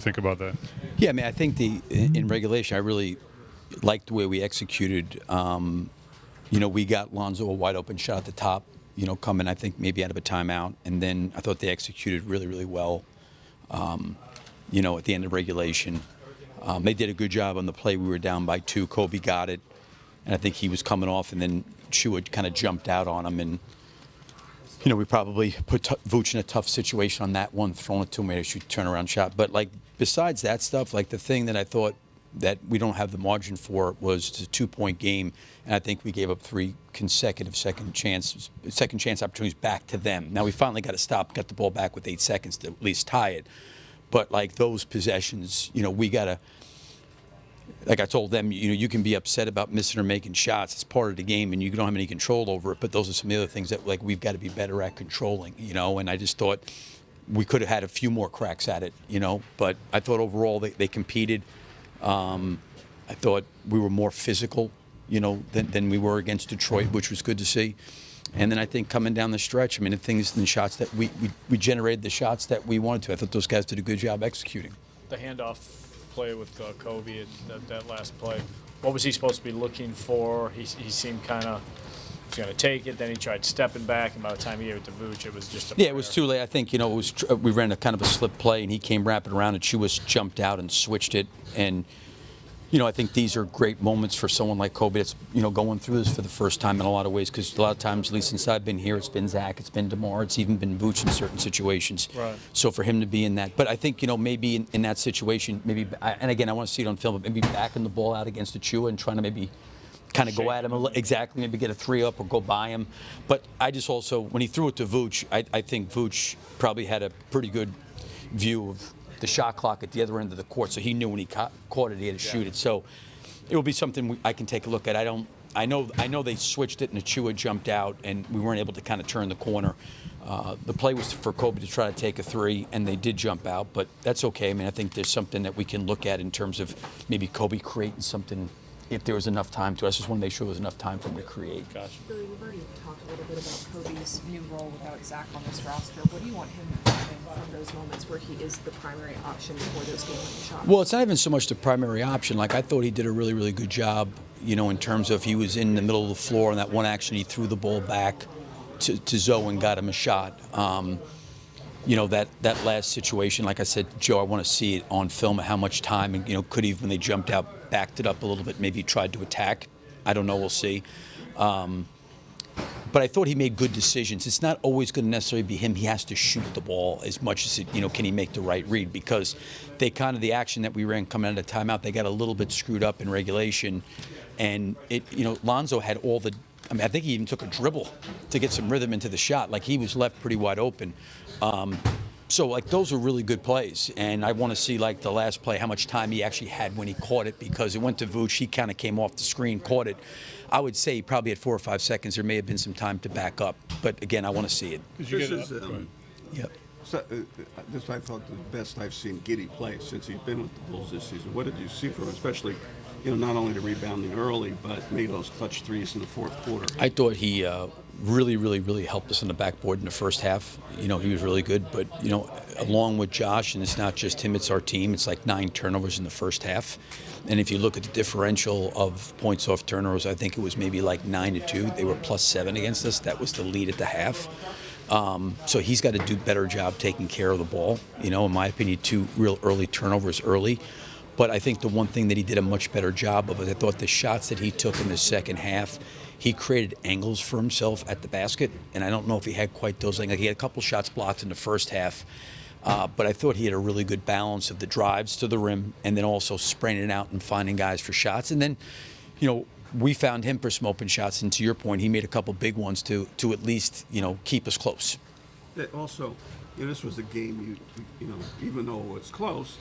you think about that? Yeah, I mean, I think in regulation, I really liked the way we executed. We got Lonzo a wide open shot at the top, coming, I think, maybe out of a timeout. And then I thought they executed really, really well, at the end of regulation. They did a good job on the play. We were down by 2. Kobe got it. And I think he was coming off, and then Chua kind of jumped out on him. And, we probably put Vooch in a tough situation on that one, throwing it to him, made a shoot turnaround shot. But, besides that stuff, the thing that I thought that we don't have the margin for was the 2-point game. And I think we gave up 3 consecutive second chance opportunities back to them. Now, we finally got to stop, got the ball back with 8 seconds to at least tie it. But, those possessions, we got to, like I told them, you can be upset about missing or making shots. It's part of the game, and you don't have any control over it. But those are some of the other things that, we've got to be better at controlling, And I just thought we could have had a few more cracks at it, But I thought overall they competed. I thought we were more physical, than we were against Detroit, which was good to see. And then I think coming down the stretch, the things and shots that we generated the shots that we wanted to. I thought those guys did a good job executing. The handoff play with Kobe, that last play, what was he supposed to be looking for? He seemed kind of was going to take it, then he tried stepping back, and by the time he gave it to Vooch, it was just a prayer. It was too late. I think, we ran a kind of a slip play, and he came wrapping around, and Chua jumped out and switched it. And, I think these are great moments for someone like Kobe that's, going through this for the first time in a lot of ways, because a lot of times, at least since I've been here, it's been Zach, it's been DeMar, it's even been Vooch in certain situations. Right. So for him to be in that. But I think, maybe in that situation, and again, I want to see it on film, but maybe backing the ball out against Chua and trying to maybe kind of go at him exactly, maybe get a 3 up or go by him. But I just also, when he threw it to Vooch, I think Vooch probably had a pretty good view of the shot clock at the other end of the court, so he knew when he caught it, he had to shoot it. So it will be something I can take a look at. I know they switched it and Chua jumped out, and we weren't able to kind of turn the corner. The play was for Kobe to try to take a 3, and they did jump out, but that's okay. I think there's something that we can look at in terms of maybe Kobe creating something if there was enough time to. I just want to make sure there was enough time for him to create. Gotcha. Billy, we've already talked a little bit about Kobe's new role without Zach on this roster. What do you want him having from those moments where he is the primary option for those game-winning shots? Well, it's not even so much the primary option. I thought he did a really, really good job, in terms of he was in the middle of the floor, and that one action he threw the ball back to Zoe and got him a shot. That last situation, like I said, Joe, I want to see it on film at how much time, and, could he, when they jumped out, backed it up a little bit, maybe tried to attack. I don't know, we'll see. But I thought he made good decisions. It's not always going to necessarily be him. He has to shoot the ball as much as, can he make the right read? Because the action that we ran coming out of timeout, they got a little bit screwed up in regulation. And, Lonzo had all the, I think he even took a dribble to get some rhythm into the shot. He was left pretty wide open. So those are really good plays, and I want to see the last play, how much time he actually had when he caught it, because it went to Vooch. He kind of came off the screen, caught it. I would say he probably had 4 or 5 seconds. There may have been some time to back up, but again, I want to see it. Did you This get is, Yep. so, this I thought the best I've seen Giddey play since he's been with the Bulls this season. What did you see from him, especially, not only the rebounding early, but made those clutch threes in the fourth quarter? I thought he really, really, really helped us on the backboard in the first half. He was really good, but, along with Josh, and it's not just him, it's our team, it's 9 turnovers in the first half. And if you look at the differential of points off turnovers, I think it was maybe 9-2. They were +7 against us. That was the lead at the half. So he's got to do a better job taking care of the ball. In my opinion, 2 real early turnovers early. But I think the one thing that he did a much better job of is I thought the shots that he took in the second half, he created angles for himself at the basket. And I don't know if he had quite those things. He had a couple shots blocked in the first half. But I thought he had a really good balance of the drives to the rim and then also spraying it out and finding guys for shots. And then, we found him for some open shots. And to your point, he made a couple big ones to at least, keep us close. Also, this was a game, even though it was close,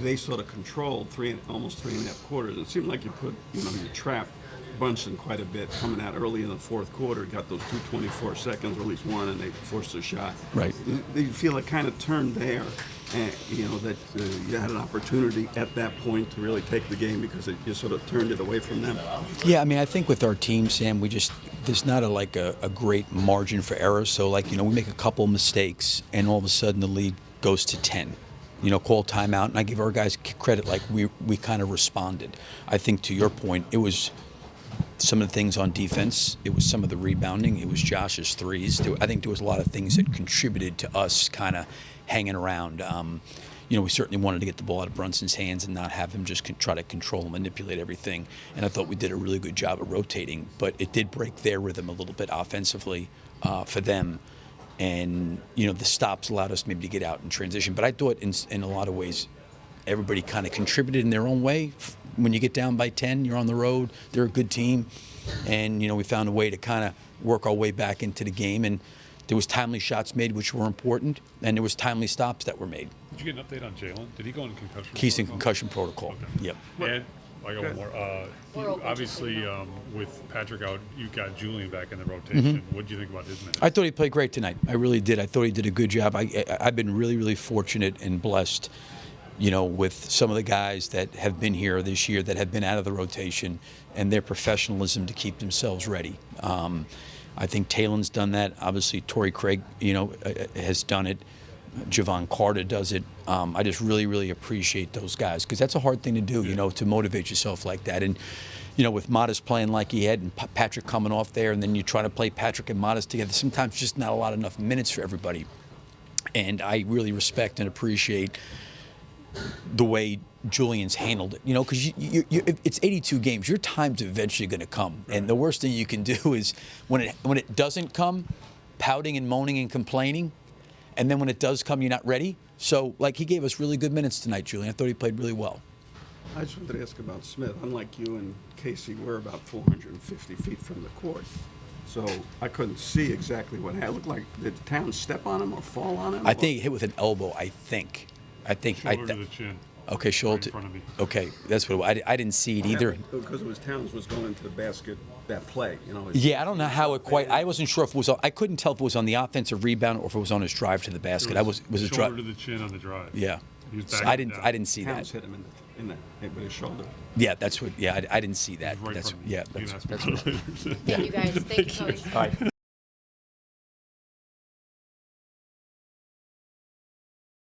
they sort of controlled almost 3.5 quarters. It seemed like you put, you trapped Brunson quite a bit coming out early in the fourth quarter, got those 2:24 seconds, or at least one, and they forced a shot. Right. Do you feel it kind of turned there, and, that you had an opportunity at that point to really take the game because you sort of turned it away from them? Yeah, I think with our team, Sam, there's not a great margin for error. So, we make a couple mistakes, and all of a sudden the lead goes to 10. call timeout, and I give our guys credit. Like we kind of responded. I think to your point, it was some of the things on defense. It was some of the rebounding. It was Josh's threes. I think there was a lot of things that contributed to us kind of hanging around. We certainly wanted to get the ball out of Brunson's hands and not have him just try to control and manipulate everything. And I thought we did a really good job of rotating, but it did break their rhythm a little bit offensively for them. And, the stops allowed us maybe to get out in transition. But I thought in a lot of ways, everybody kind of contributed in their own way. When you get down by 10, you're on the road. They're a good team. And, we found a way to kind of work our way back into the game. And there was timely shots made, which were important. And there was timely stops that were made. Did you get an update on Jalen? Did he go into concussion He's in protocol? concussion protocol. Okay. Yep. And I got one more. We're open to Obviously, something with Patrick out, you got Julian back in the rotation. What do you think about his minutes? I thought he played great tonight. I really did. I thought he did a good job. I've been really, really fortunate and blessed, with some of the guys that have been here this year that have been out of the rotation and their professionalism to keep themselves ready. I think Talen's done that. Obviously, Torrey Craig, has done it. Javon Carter does it. I just really, really appreciate those guys because that's a hard thing to do, to motivate yourself like that. And, with Modest playing like he had and Patrick coming off there, and then you try to play Patrick and Modest together, sometimes just not enough minutes for everybody. And I really respect and appreciate the way Julian's handled it, because it's 82 games. Your time's eventually going to come, and the worst thing you can do is when it doesn't come, pouting and moaning and complaining, and then when it does come, you're not ready. So, he gave us really good minutes tonight, Julian. I thought he played really well. I just wanted to ask about Smith. Unlike you and Casey, we're about 450 feet from the court. So I couldn't see exactly what happened. It looked like, did Towns step on him or fall on him? I think he hit with an elbow, I think. Shoulder to the chin. Okay, shoulder. Right in front of me. Okay, that's what I didn't see it either. Because it was Towns was going into the basket that play, Yeah, I don't know how it quite. I wasn't sure if it was. I couldn't tell if it was on the offensive rebound or if it was on his drive to the basket. Was his shoulder drive? to the chin on the drive. Yeah. He was So backing down. I didn't see Towns that. hit him in with his shoulder. Yeah, that's what. Yeah, I didn't see that. Right in That's front of me. yeah. You can That's ask me what. about it later. Yeah. You guys, thank you, Coach. All right.